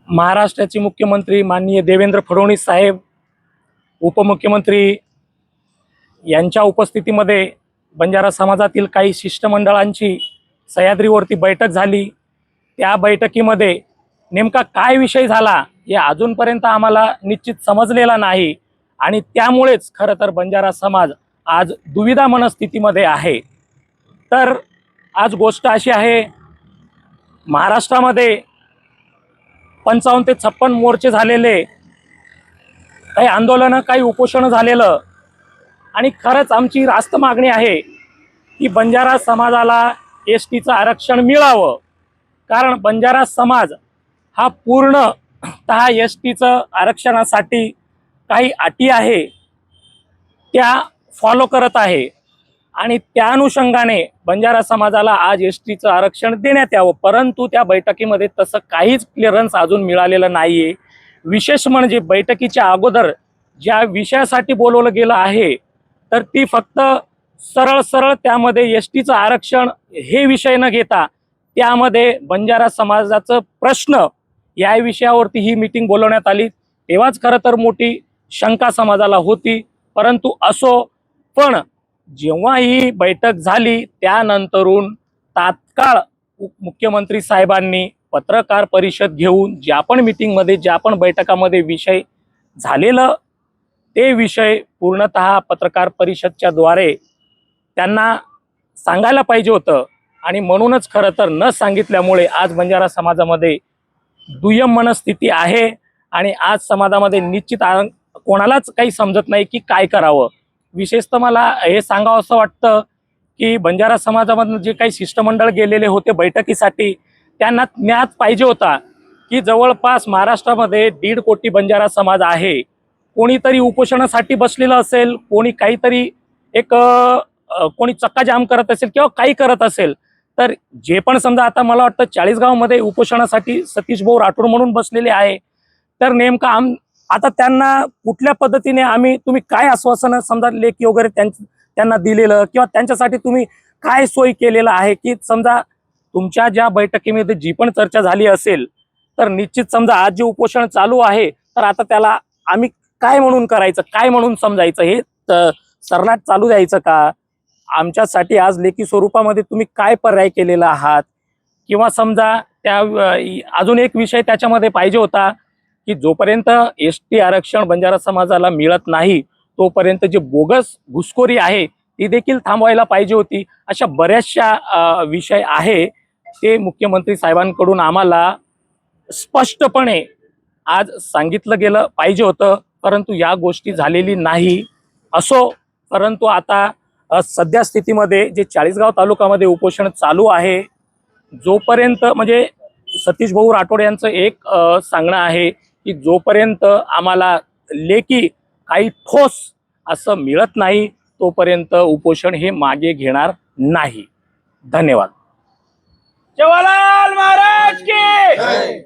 महाराष्ट्राचे मुख्यमंत्री माननीय देवेंद्र फडणवीस साहेब, उपमुख्यमंत्री यांच्या उपस्थितीमध्ये बंजारा समाजातील काही शिष्टमंडळांची सह्याद्रीवरती बैठक झाली। त्या बैठकीमध्ये नेमका काय विषय झाला हे अजूनपर्यंत आम्हाला निश्चित समजलेला नाही आणि त्यामुळेच खरं तर बंजारा समाज आज दुविधा मनस्थितीमध्ये आहे। तर आज गोष्ट अशी आहे, महाराष्ट्रामध्ये 55 ते 56 मोर्चे झालेले, काही आंदोलनं, काही उपोषण झालेलं आणि खरंच आमची रास्त मागणी आहे की बंजारा समाजाला एसटीचं आरक्षण मिळावं। कारण बंजारा समाज हा पूर्णतः एसटीचं आरक्षणासाठी काही अटी आहे त्या फॉलो करत आहे आणि त्या अनुषंगाने बंजारा समाजाला आज एसटीचं आरक्षण देण्यात यावं। परंतु त्या बैठकीमध्ये तसं काहीच क्लिअरन्स अजून मिळालेलं नाहीये। विशेष म्हणजे बैठकीच्या अगोदर ज्या विषयासाठी बोलवलं गेलं आहे तर ती फक्त सरळ सरळ त्यामध्ये एसटीचं आरक्षण हे विषय न घेता त्यामध्ये बंजारा समाजाचं प्रश्न या विषयावरती ही मीटिंग बोलवण्यात आली। तेव्हाच खरं तर मोठी शंका समाजाला होती, परंतु असो। पण जेव्हा ही बैठक झाली त्यानंतरून तात्काळ मुख्यमंत्री साहेबांनी पत्रकार परिषद घेऊन ज्या पण मीटिंगमध्ये, ज्या पण बैठकामध्ये विषय झालेलं ते विषय पूर्णतः पत्रकार परिषदच्या द्वारे त्यांना सांगायला पाहिजे होतं आणि म्हणूनच खरं तर न सांगितल्यामुळे आज बंजारा समाजामध्ये दुय्यम मनस्थिती आहे आणि आज समाजामध्ये निश्चित कोणालाच काही समजत नाही की काय करावं। विशेषतः मला हे सांगावं असं वाटतं की बंजारा समाजामधून जे काही शिष्टमंडळ गेलेले होते बैठकीसाठी त्यांना ज्ञात पाहिजे होता की जवळपास महाराष्ट्रामध्ये 1.5 कोटी बंजारा समाज आहे। कोणीतरी उपोषणासाठी बसलेलं असेल, कोणी काहीतरी एक कोणी चक्काजाम करत असेल किंवा काही करत असेल, तर जे पण समजा आता मला वाटतं 40 मध्ये उपोषणासाठी सतीश भाऊ राठोड म्हणून बसलेले आहे। तर नेमका आता त्यांना कुठल्या पद्धतीने तुम्ही काय आश्वासन समजा लेखी वगैरे त्यांना दिलेलं किंवा त्यांच्यासाठी तुम्ही काय सोय केलेलं आहे की समजा तुमच्या ज्या बैठकीमध्ये जी पण चर्चा झाली असेल तर निश्चित समजा आज जे उपोषण चालू आहे तर आता त्याला आम्ही काय म्हणून करायचं, काय म्हणून समजायचं, हे सरनाट चालू द्यायचं का? आमच्यासाठी आज लेखी स्वरूपामध्ये तुम्ही काय पर्याय केलेला आहात? किंवा समजा त्या अजून एक विषय त्याच्यामध्ये पाहिजे होता की जोपर्यंत एसटी आरक्षण बंजारा समाजाला मिळत नाही तोपर्यंत जे बोगस घुसखोरी आहे ती देखील थांबवायला पाहिजे होती। अशा बऱ्याचशा विषय आहे ते मुख्यमंत्री साहेबांकडून आम्हाला स्पष्टपणे आज सांगितलं गेलं पाहिजे होतं, परंतु या गोष्टी झालेली नाही। असो, परंतु आता सध्या स्थितीमध्ये जे 40 तालुक्यामध्ये उपोषण चालू आहे, जोपर्यंत म्हणजे सतीश भाऊ राठोड यांचं एक सांगणं आहे की जोपर्यंत आम्हाला लेखी काही ठोस असं मिळत नाही तोपर्यंत उपोषण हे मागे घेणार नाही। धन्यवाद। जवाहरलाल महाराज की